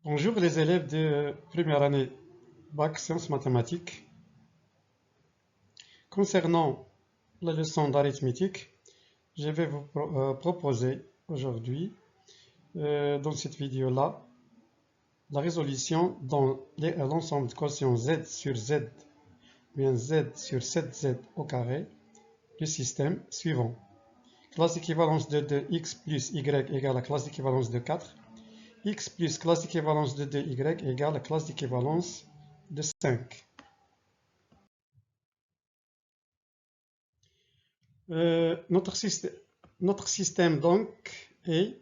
Bonjour les élèves de première année Bac Sciences Mathématiques. Concernant la leçon d'arithmétique, je vais vous proposer aujourd'hui, dans cette vidéo-là, la résolution dans l'ensemble de quotient z sur z, bien z sur 7z au carré, du système suivant. Classe d'équivalence de 2x plus y égale à classe d'équivalence de 4. X plus classe d'équivalence de 2y égale à classe d'équivalence de 5. Notre système donc est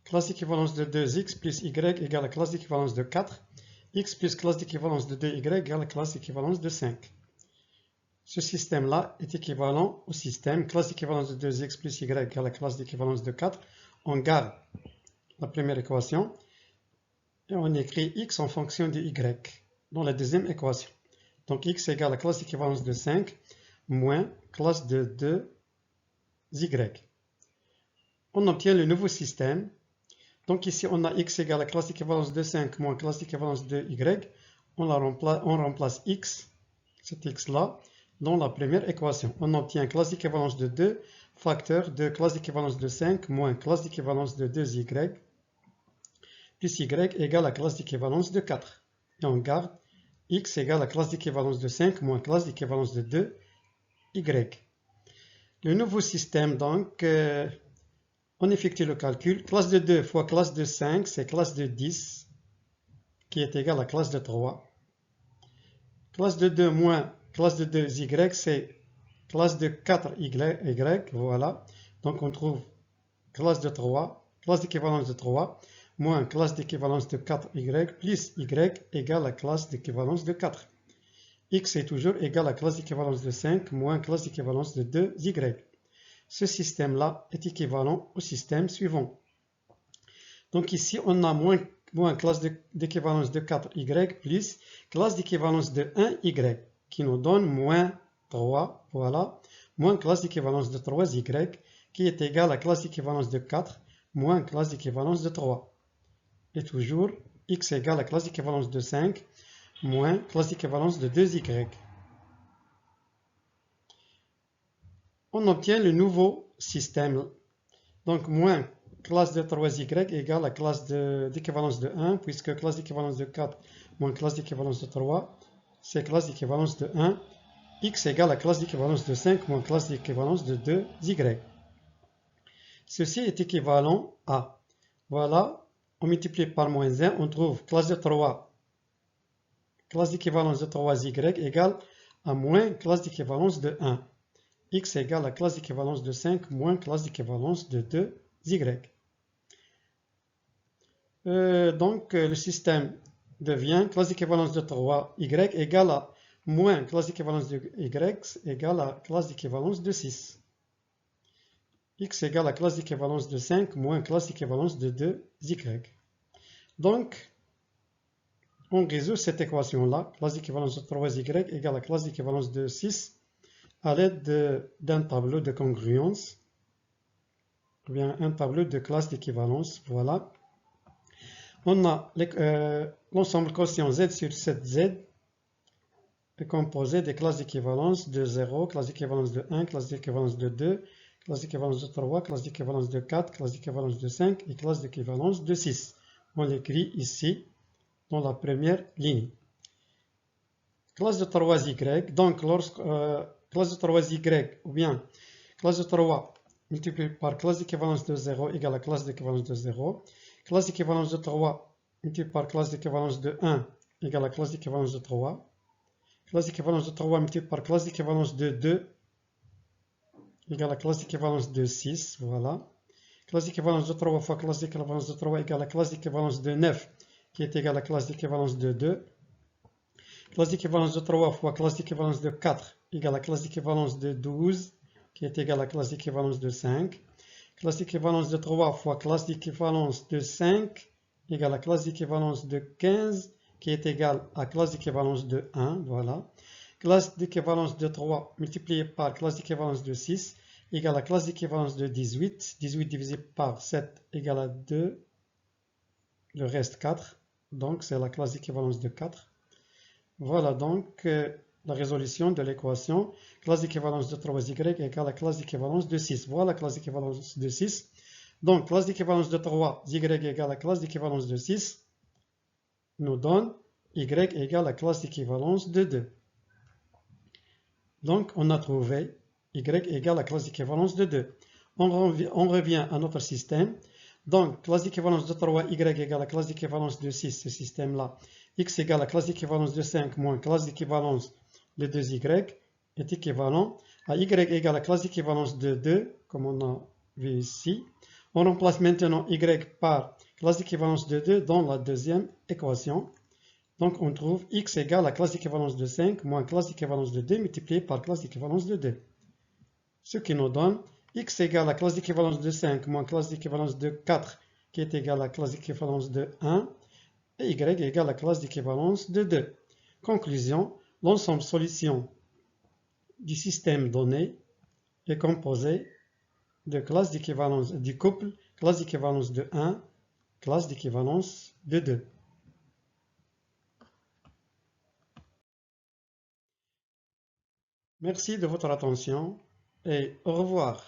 classe d'équivalence de 2x plus y égale à classe d'équivalence de 4. X plus classe d'équivalence de 2y égale à classe d'équivalence de 5. Ce système-là est équivalent au système classe d'équivalence de 2x plus y égale à classe d'équivalence de 4. On garde la première équation et on écrit x en fonction de y dans la deuxième équation. Donc x égale à classe d'équivalence de 5 moins classe de 2y. On obtient le nouveau système. Donc ici on a x égale à classe d'équivalence de 5 moins classe d'équivalence de y. On remplace x, cet x-là, dans la première équation. On obtient classe d'équivalence de 2 facteur de classe d'équivalence de 5 moins classe d'équivalence de 2y plus y égale à classe d'équivalence de 4. Et on garde x égale à classe d'équivalence de 5 moins classe d'équivalence de 2y. Le nouveau système, donc, on effectue le calcul. Classe de 2 fois classe de 5, c'est classe de 10, qui est égale à classe de 3. Classe de 2 moins classe de 2y, c'est classe de 4y, voilà. Donc on trouve classe de 3, classe d'équivalence de 3, moins classe d'équivalence de 4y, plus y égale à classe d'équivalence de 4. X est toujours égal à classe d'équivalence de 5, moins classe d'équivalence de 2y. Ce système-là est équivalent au système suivant. Donc ici, on a moins classe d'équivalence de 4y plus classe d'équivalence de 1y qui nous donne moins 3, voilà, moins classe d'équivalence de 3y qui est égal à classe d'équivalence de 4 moins classe d'équivalence de 3. Et toujours, x égale à classe d'équivalence de 5 moins classe d'équivalence de 2y. On obtient le nouveau système. Donc, moins classe de 3y égale à classe d'équivalence de 1, puisque classe d'équivalence de 4 moins classe d'équivalence de 3, c'est classe d'équivalence de 1. X égale à classe d'équivalence de 5 moins classe d'équivalence de 2y. Ceci est équivalent à, voilà, on multiplie par moins 1, on trouve classe de 3, classe d'équivalence de 3y égale à moins classe d'équivalence de 1. X égale à classe d'équivalence de 5 moins classe d'équivalence de 2y. Donc, le système devient classe d'équivalence de 3y égale à moins classe d'équivalence de y égale à classe d'équivalence de 6. X égale à classe d'équivalence de 5 moins classe d'équivalence de 2y. Donc, on résout cette équation-là, classe d'équivalence de 3y égale à classe d'équivalence de 6, à l'aide d'un tableau de congruence, ou bien un tableau de classe d'équivalence, voilà. On a l'ensemble quotient z sur 7z est composé des classes d'équivalence de 0, classe d'équivalence de 1, classe d'équivalence de 2, classe d'équivalence de 3, classe d'équivalence de 4, classe d'équivalence de 5 et classe d'équivalence de 6. On l'écrit ici dans la première ligne. Classe de 3y, donc classe de 3y ou bien classe de 3 multiplié par classe d'équivalence de 0 égale à classe d'équivalence de 0. Classe d'équivalence de 3 multiplié par classe d'équivalence de 1 égale à classe d'équivalence de 3. Classe d'équivalence de 3 multiplié par classe d'équivalence de 2 égale à classe d'équivalence de 6. Voilà. Classe d'équivalence de 3 fois classe d'équivalence de 3 égale à classe d'équivalence de 9 qui est égale à classe d'équivalence de 2. Classe d'équivalence de 3 fois classe d'équivalence de 4 égale à classe d'équivalence de 12 qui est égale à classe d'équivalence de 5. Classe d'équivalence de 3 fois classe d'équivalence de 5 égale à classe d'équivalence de 15 qui est égale à classe d'équivalence de 1. Voilà. Classe d'équivalence de 3 multiplié par classe d'équivalence de 6 égale à classe d'équivalence de 18. 18 divisé par 7 égale à 2. Le reste 4. Donc, c'est la classe d'équivalence de 4. Voilà donc la résolution de l'équation classe d'équivalence de 3y égale la classe d'équivalence de 6. Voilà la classe d'équivalence de 6. Donc, classe d'équivalence de 3y égale la classe d'équivalence de 6 nous donne y égale la classe d'équivalence de 2. Donc, on a trouvé y égale la classe d'équivalence de 2. On revient à notre système. Donc, classe d'équivalence de 3, y égale la classe d'équivalence de 6, ce système-là. X égale la classe d'équivalence de 5 moins classe d'équivalence de 2y est équivalent à y égale la classe d'équivalence de 2, comme on a vu ici. On remplace maintenant y par classe d'équivalence de 2 dans la deuxième équation. Donc, on trouve x égale la classe d'équivalence de 5 moins classe d'équivalence de 2 multiplié par classe d'équivalence de 2. Ce qui nous donne x égale la classe d'équivalence de 5 moins classe d'équivalence de 4 qui est égale à la classe d'équivalence de 1 et y égale la classe d'équivalence de 2. Conclusion, l'ensemble solution du système donné est composé de classes d'équivalence du couple classe d'équivalence de 1, classe d'équivalence de 2. Merci de votre attention et au revoir.